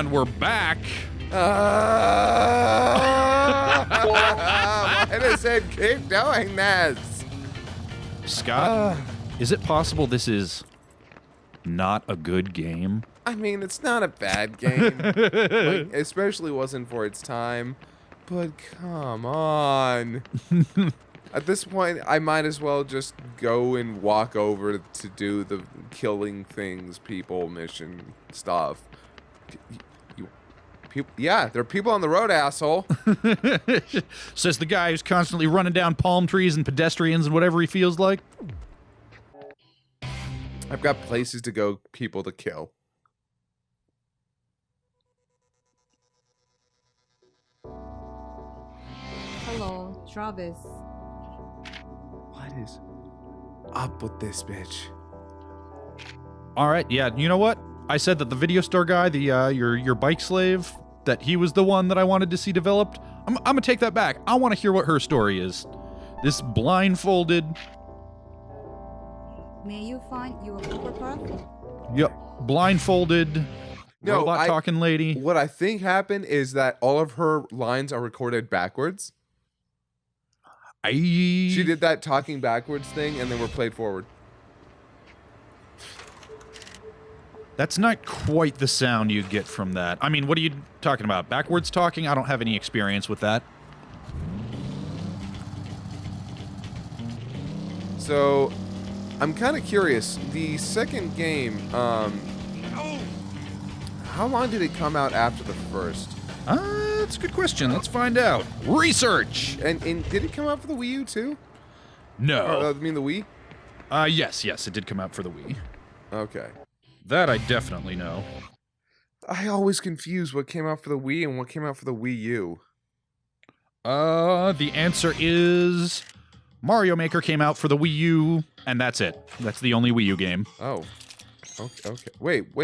And we're back. Why does it keep doing this? Scott, is it possible this is not a good game? I mean, it's not a bad game. Like, especially wasn't for its time. But come on. At this point, I might as well just go and walk over to do the killing things people mission stuff. Yeah, there are people on the road, asshole. Says the guy who's constantly running down palm trees and pedestrians and whatever he feels like. I've got places to go, people to kill. Hello, Travis. What is up with this bitch? All right, yeah, you know what? I said that the video store guy, the your bike slave, that he was the one that I wanted to see developed. I'm gonna take that back. I want to hear what her story is. This blindfolded. May you find your overpath? Yep, blindfolded. No, robot talking lady. What I think happened is that all of her lines are recorded backwards. She did that talking backwards thing and then were played forward. That's not quite the sound you get from that. I mean, what are you talking about? Backwards talking? I don't have any experience with that. So, I'm kind of curious. The second game, how long did it come out after the first? That's a good question. Let's find out. Research! And did it come out for the Wii U too? No. Or, I mean the Wii? Yes, it did come out for the Wii. Okay. That I definitely know. I always confuse what came out for the Wii and what came out for the Wii U. The answer is Mario Maker came out for the Wii U, and that's it. That's the only Wii U game. Oh. Okay. Wait.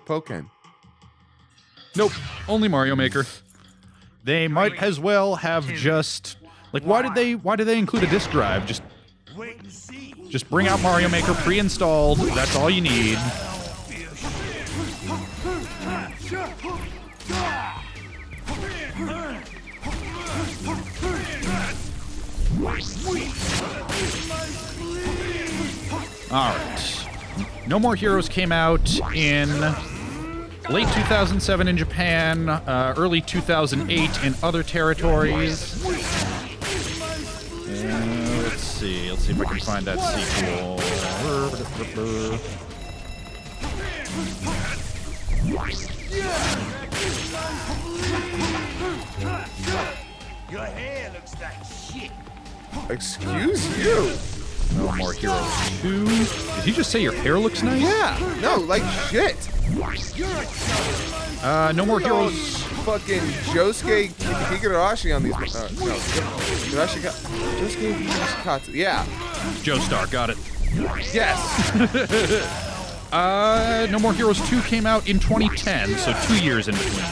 Pokken. Nope, only Mario Maker. They might as well have just like why did they include a disk drive? Just bring out Mario Maker pre-installed. That's all you need. All right. No More Heroes came out in late 2007 in Japan, early 2008 in other territories. Let's see if I can find that sequel. Your hair looks like shit. Excuse you? No More Heroes 2. Did he just say your hair looks nice? Yeah. No, like shit. No More Heroes. Fucking Josuke Higurashi on these. No. Josuke Higurashi. Yeah. Joestar, got it. Yes. No More Heroes 2 came out in 2010, so 2 years in between.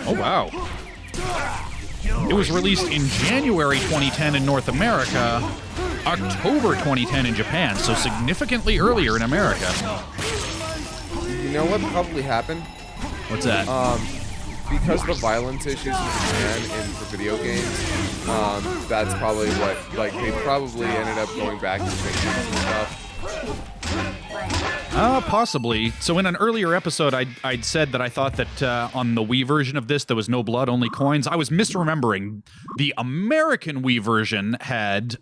Oh, wow. It was released in January 2010 in North America, October 2010 in Japan, so significantly earlier in America. You know what probably happened? What's that? Because of the violence issues in Japan and for video games, that's probably what, like, they probably ended up going back and changing some stuff. Possibly. So in an earlier episode, I'd said that I thought that on the Wii version of this, there was no blood, only coins. I was misremembering. The American Wii version had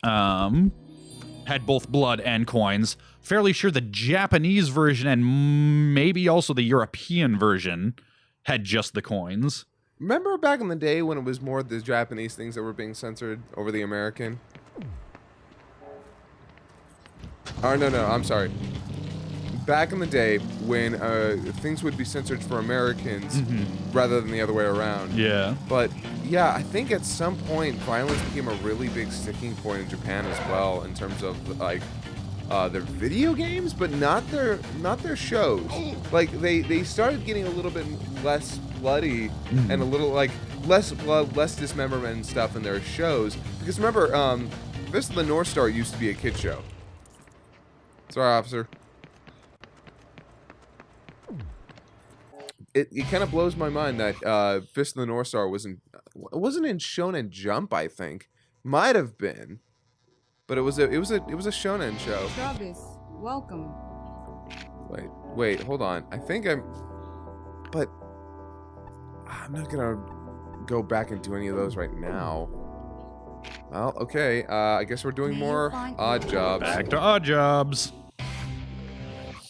both blood and coins. Fairly sure the Japanese version and maybe also the European version had just the coins. Remember back in the day when it was more the Japanese things that were being censored over the American? Oh, no, I'm sorry. Back in the day when things would be censored for Americans rather than the other way around. Yeah. But yeah, I think at some point violence became a really big sticking point in Japan as well in terms of like their video games, but not their shows. Like they started getting a little bit less bloody and a little like less blood, less dismemberment and stuff in their shows. Because remember, Fist of the North Star used to be a kid show. Sorry, officer. It kind of blows my mind that Fist of the North Star wasn't in Shonen Jump. I think might have been, but it was a Shonen show. Travis, welcome. Wait, hold on. I think but I'm not gonna go back and do any of those right now. Well, okay. I guess we're doing more odd jobs. Back to odd jobs.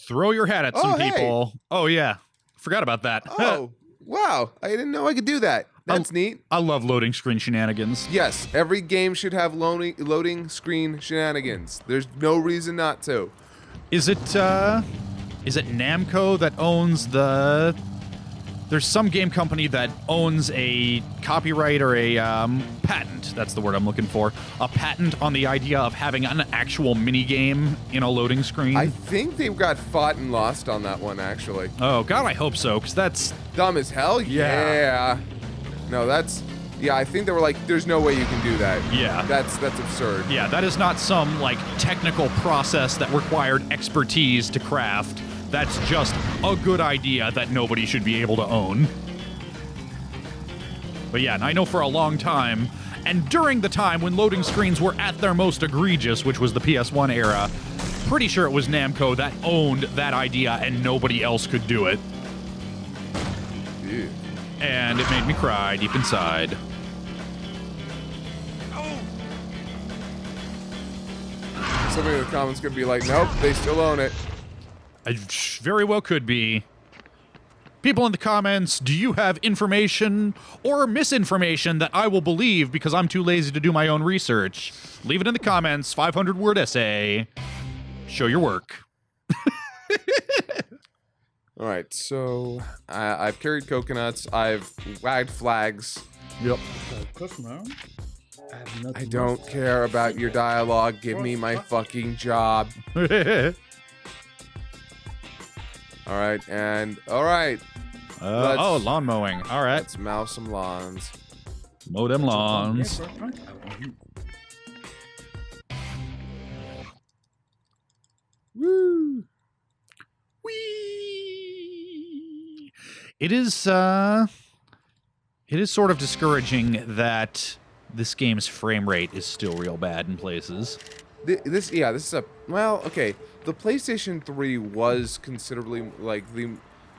Throw your hat at some Oh, hey. people. Oh yeah, forgot about that. Oh, wow. I didn't know I could do that. That's neat. I love loading screen shenanigans. Yes, every game should have loading screen shenanigans. There's no reason not to. Is it Namco that owns the... There's some game company that owns a copyright or a patent. That's the word I'm looking for. A patent on the idea of having an actual mini game in a loading screen. I think they got fought and lost on that one, actually. Oh, God, I hope so, because that's... Dumb as hell? Yeah. No, that's... Yeah, I think they were like, there's no way you can do that. Yeah. That's absurd. Yeah, that is not some, like, technical process that required expertise to craft. That's just a good idea that nobody should be able to own. But yeah, and I know for a long time, and during the time when loading screens were at their most egregious, which was the PS1 era, pretty sure it was Namco that owned that idea and nobody else could do it. Ew. And it made me cry deep inside. Somebody in the comments could be like, nope, they still own it. I very well could be. People in the comments, do you have information or misinformation that I will believe because I'm too lazy to do my own research? Leave it in the comments, 500-word essay. Show your work. All right, so I've carried coconuts. I've wagged flags. Yep. I don't care about your dialogue. Give me my fucking job. All right, Oh, lawn mowing. All right. Let's mow some lawns. Mow them lawns. Woo! Whee! It is sort of discouraging that this game's frame rate is still real bad in places. This is a well, okay. The PlayStation 3 was considerably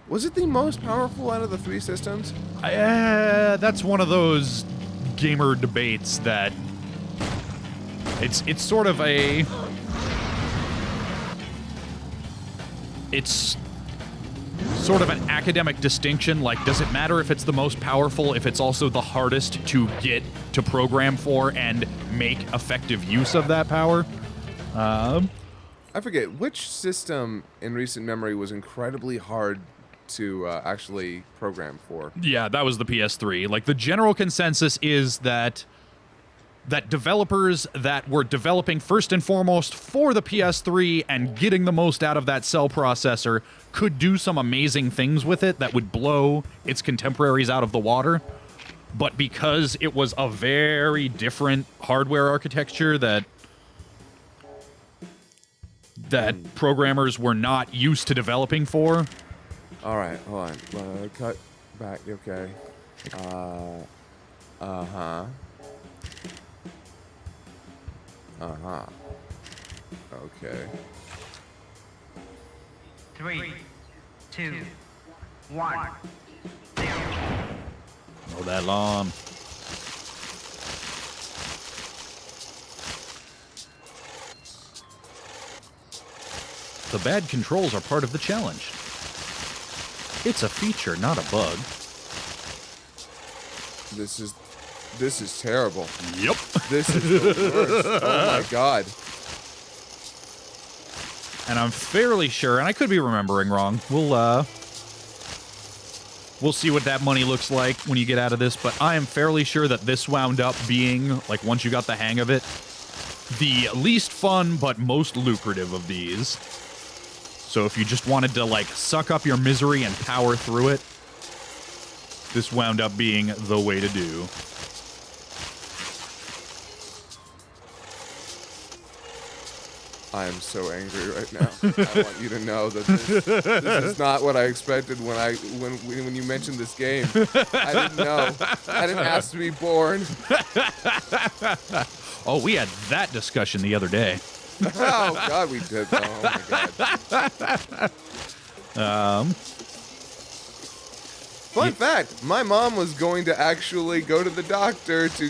was it the most powerful out of the three systems? That's one of those gamer debates that it's sort of a it's sort of an academic distinction. Like, does it matter if it's the most powerful if it's also the hardest to get to program for and make effective use of that power? I forget which system in recent memory was incredibly hard to actually program for. Yeah, that was the PS3. Like, the general consensus is that developers that were developing first and foremost for the PS3 and getting the most out of that cell processor could do some amazing things with it that would blow its contemporaries out of the water. But because it was a very different hardware architecture that programmers were not used to developing for. All right, hold on. Cut back. Okay. Okay. 3, 2, 1. Mow that lawn. The bad controls are part of the challenge. It's a feature, not a bug. This is terrible. Yep. This is the worst. Oh my god. And I'm fairly sure, and I could be remembering wrong. We'll see what that money looks like when you get out of this, but I am fairly sure that this wound up being, like, once you got the hang of it, the least fun but most lucrative of these. So if you just wanted to, like, suck up your misery and power through it, this wound up being the way to do. I am so angry right now. I want you to know that this is not what I expected when you mentioned this game. I didn't know. I didn't ask to be born. Oh, we had that discussion the other day. Oh God, we did. Oh my God. Fun fact: my mom was going to actually go to the doctor to,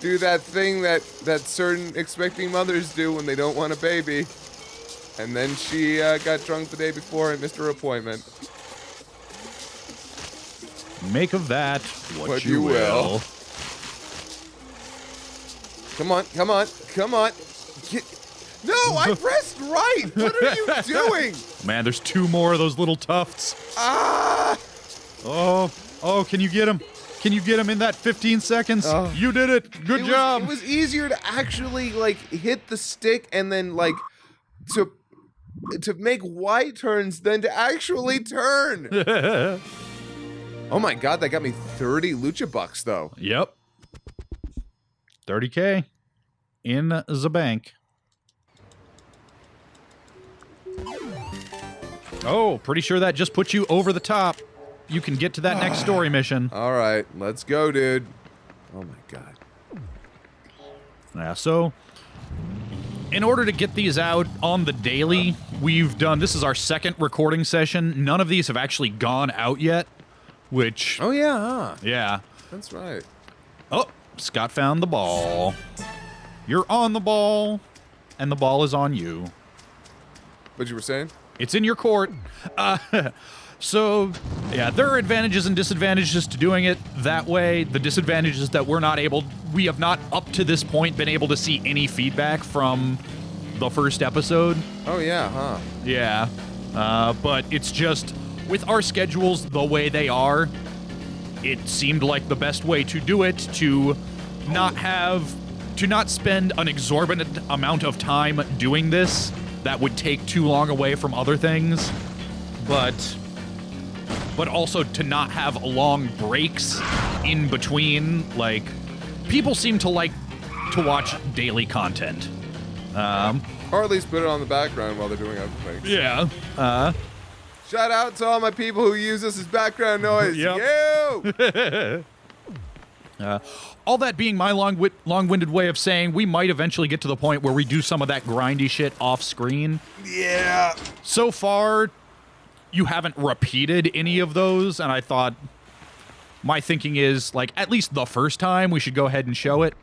do that thing that certain expecting mothers do when they don't want a baby. And then she got drunk the day before and missed her appointment. Make of that what you will. Come on. No, I pressed right. What are you doing? Man, there's 2 more of those little tufts. Ah! Oh, can you get him? Can you get him in that 15 seconds? You did it. Good job. It was easier to actually hit the stick and then to make Y turns than to actually turn. Oh my God, that got me 30 lucha bucks though. Yep. 30K in the bank. Oh, pretty sure that just put you over the top. You can get to that next story mission. All right, let's go, dude. Oh my God. Yeah, so in order to get these out on the daily, this is our second recording session. None of these have actually gone out yet, which... Oh yeah, huh? Yeah. That's right. Oh, Scott found the ball. You're on the ball, and the ball is on you. What you were saying? It's in your court. So, yeah, there are advantages and disadvantages to doing it that way. The disadvantage is that we have not up to this point been able to see any feedback from the first episode. Oh yeah, huh? Yeah. But it's just, with our schedules the way they are, it seemed like the best way to do it to not spend an exorbitant amount of time doing this that would take too long away from other things, but also to not have long breaks in between. Like, people seem to like to watch daily content. Or at least put it on the background while they're doing other things. Yeah. Shout out to all my people who use this as background noise. Yep. You! All that being my long-winded way of saying we might eventually get to the point where we do some of that grindy shit off screen. Yeah. So far, you haven't repeated any of those, and I thought my thinking is, at least the first time, we should go ahead and show it.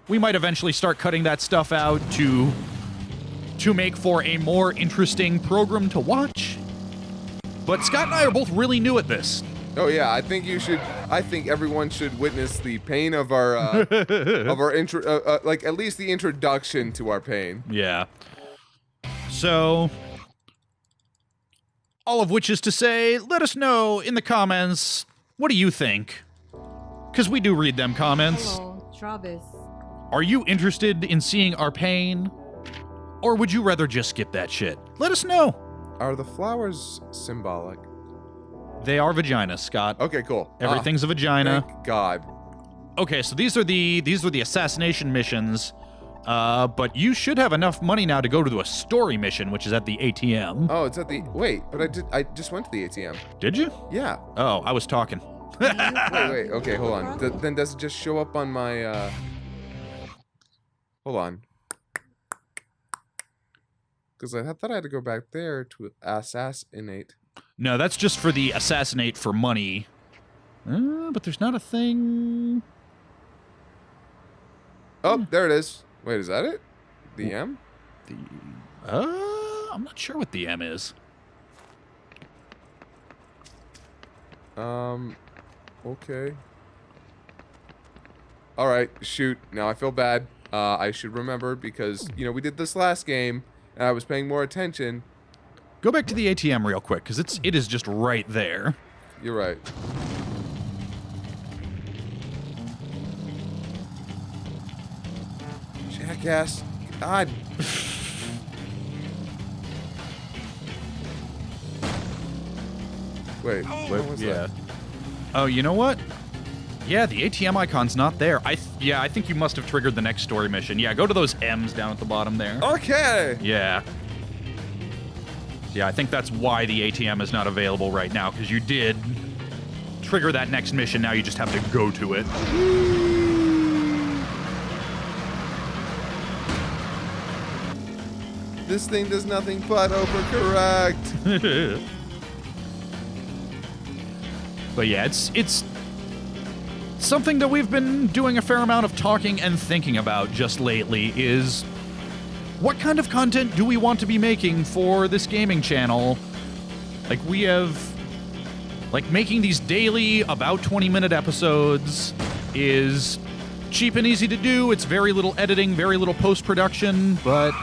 We might eventually start cutting that stuff out to make for a more interesting program to watch. But Scott and I are both really new at this. Oh yeah, I think everyone should witness the pain of our intro, at least the introduction to our pain. Yeah. So, all of which is to say, let us know in the comments, what do you think? Because we do read them comments. Hello, Travis. Are you interested in seeing our pain? Or would you rather just skip that shit? Let us know. Are the flowers symbolic? They are vaginas, Scott. Okay, cool. Everything's a vagina. Thank God. Okay, so these are the assassination missions. But you should have enough money now to go to a story mission, which is at the ATM. Oh, it's at the... Wait, but I just went to the ATM. Did you? Yeah. Oh, I was talking. Wait. Okay, hold on. Then does it just show up on my... Hold on. Because I thought I had to go back there to assassinate. No, that's just for the assassinate for money. But there's not a thing... Oh, there it is. Wait, is that it? The M? I'm not sure what the M is. Okay. Alright, shoot. Now I feel bad. I should remember because, we did this last game, and I was paying more attention. Go back to the ATM real quick, because it is just right there. You're right. Jackass. God. Wait, what was that? Oh, you know what? Yeah, the ATM icon's not there. I think you must have triggered the next story mission. Yeah, go to those M's down at the bottom there. Okay. Yeah. Yeah, I think that's why the ATM is not available right now, because you did trigger that next mission. Now you just have to go to it. This thing does nothing but overcorrect. But yeah, it's something that we've been doing a fair amount of talking and thinking about just lately is what kind of content do we want to be making for this gaming channel? Like, we have... Like, making these daily, about 20-minute episodes is cheap and easy to do. It's very little editing, very little post-production, but...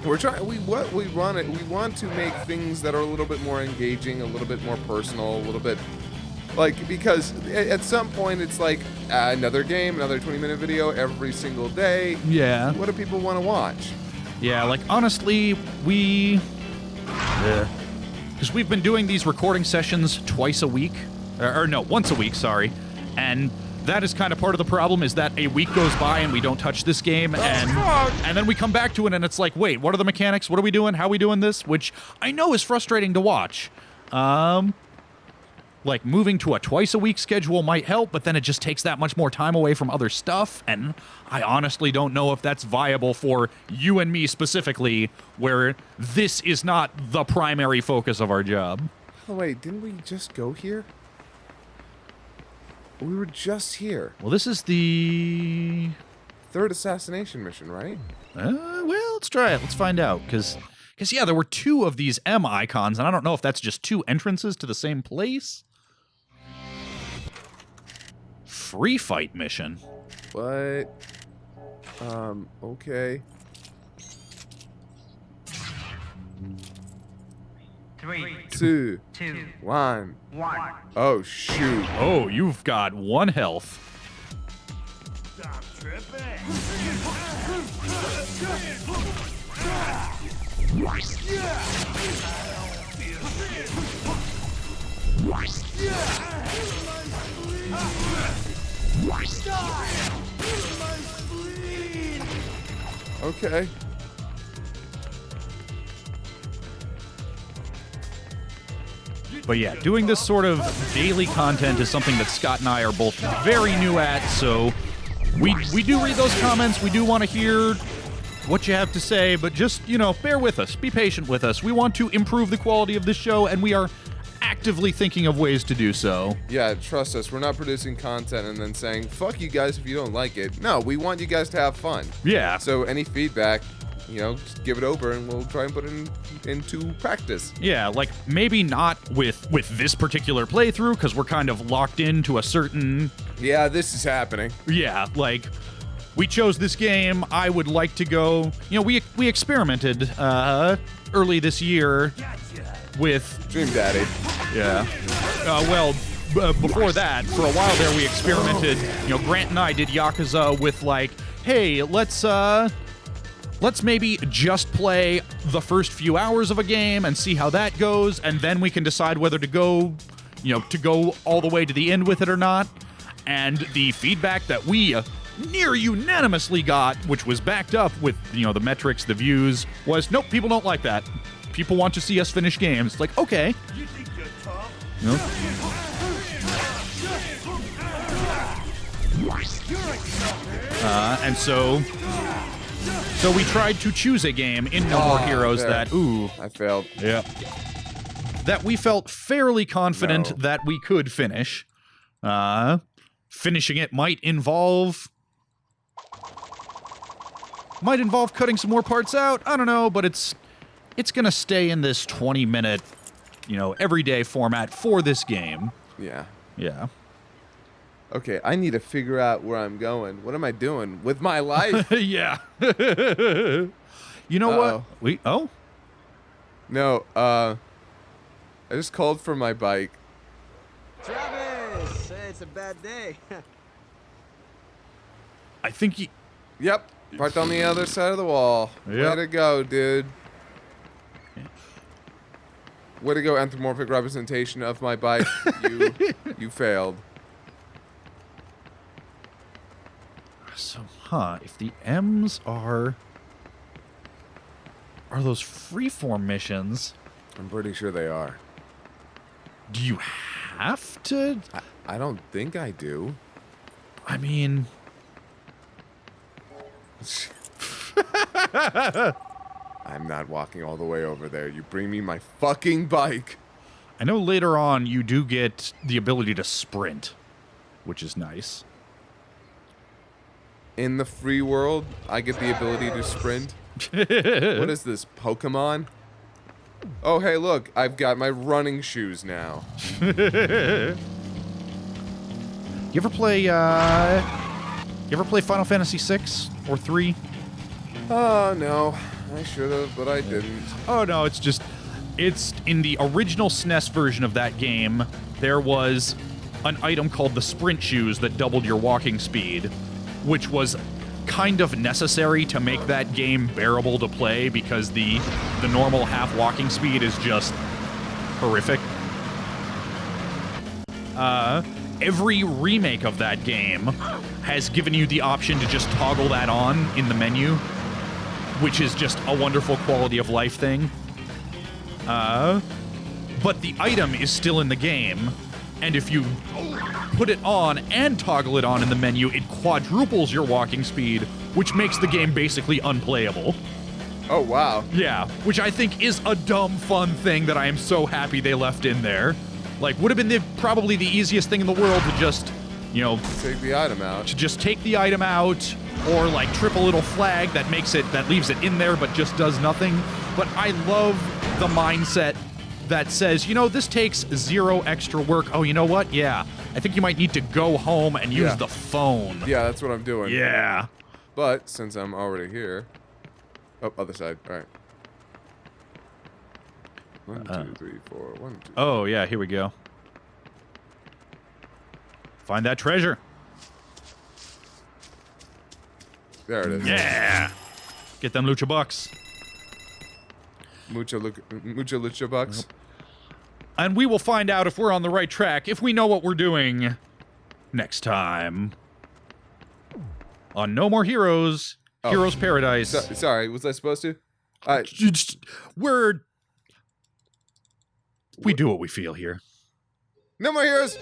We're trying. We want to make things that are a little bit more engaging, a little bit more personal, a little bit like, because at some point it's like another game, another 20-minute video every single day. Yeah. What do people want to watch? Yeah, like, honestly, we... Because we've been doing these recording sessions twice a week. Or no, once a week, sorry. And that is kind of part of the problem, is that a week goes by and we don't touch this game, and then we come back to it and it's like, wait, what are the mechanics? What are we doing? How are we doing this? Which I know is frustrating to watch. Like, moving to a twice-a-week schedule might help, but then it just takes that much more time away from other stuff, and I honestly don't know if that's viable for you and me specifically, where this is not the primary focus of our job. Oh wait, didn't we just go here? We were just here. Well, this is the... Third assassination mission, right? Well, let's try it. Let's find out, because yeah, there were two of these M icons, and I don't know if that's just two entrances to the same place. Free fight mission. What? Okay. 3, 2, 2, 1. 1. Oh, shoot. Oh, you've got 1 health. Stop tripping. Okay. But yeah, doing this sort of daily content is something that Scott and I are both very new at, so we do read those comments. We do want to hear what you have to say, but just, you know, bear with us. Be patient with us. We want to improve the quality of this show, and we are actively thinking of ways to do so. Yeah, trust us. We're not producing content and then saying, fuck you guys if you don't like it. No, we want you guys to have fun. Yeah. So any feedback, you know, just give it over and we'll try and put it into practice. Yeah, like, maybe not with this particular playthrough, because we're kind of locked into a certain... Yeah, this is happening. Yeah, like, we chose this game. I would like to go... You know, we experimented early this year with... Dream Daddy. Yeah. Before that, for a while there, we experimented. You know, Grant and I did Yakuza with, like, hey, let's maybe just play the first few hours of a game and see how that goes, and then we can decide whether to go, you know, to go all the way to the end with it or not. And the feedback that we near unanimously got, which was backed up with, you know, the metrics, the views, was, nope, people don't like that. People want to see us finish games. Like, okay. You think you're tough? You know? And so we tried to choose a game in No More Heroes there. that, ooh, I failed. yeah, that we felt fairly confident that we could finish. Finishing it might involve cutting some more parts out. I don't know, but it's gonna stay in this 20-minute, you know, everyday format for this game. Yeah. Yeah. Okay, I need to figure out where I'm going. What am I doing with my life? Yeah. You know what? No, I just called for my bike. Travis, hey, it's a bad day. I think you... Yep, parked on the other side of the wall. Yep. Way to go, dude. Way to go, anthropomorphic representation of my bike. You failed. So, if the M's are those freeform missions, I'm pretty sure they are. do you have to? I don't think I do. I mean, I'm not walking all the way over there. You bring me my fucking bike. I know later on you do get the ability to sprint, which is nice. In the free world, I get the ability to sprint. What is this, Pokemon? Oh, hey, look. I've got my running shoes now. You ever play Final Fantasy 6 or 3? Oh, no. I should have, but I didn't. Oh no, it's in the original SNES version of that game, there was an item called the sprint shoes that doubled your walking speed, which was kind of necessary to make that game bearable to play because the normal half walking speed is just horrific. Every remake of that game has given you the option to just toggle that on in the menu, which is just a wonderful quality of life thing. But the item is still in the game, and if you put it on and toggle it on in the menu, it quadruples your walking speed, which makes the game basically unplayable. Oh, wow. Yeah, which I think is a dumb fun thing that I am so happy they left in there. Like, would have been probably the easiest thing in the world to just, Take the item out. to just take the item out, or like trip a little flag that leaves it in there but just does nothing. But I love the mindset that says, this takes 0 extra work. Oh, you know what? Yeah, I think you might need to go home and use the phone. Yeah, that's what I'm doing. Yeah. But since I'm already here, other side. All right. 1, 2, 3, 4. 1, 2. Oh yeah, here we go. Find that treasure. There it is. Yeah. Get them lucha bucks. Mucha lucha bucks. And we will find out if we're on the right track, if we know what we're doing next time on No More Heroes, Heroes Paradise. Sorry, was I supposed to? We do what we feel here. No more heroes.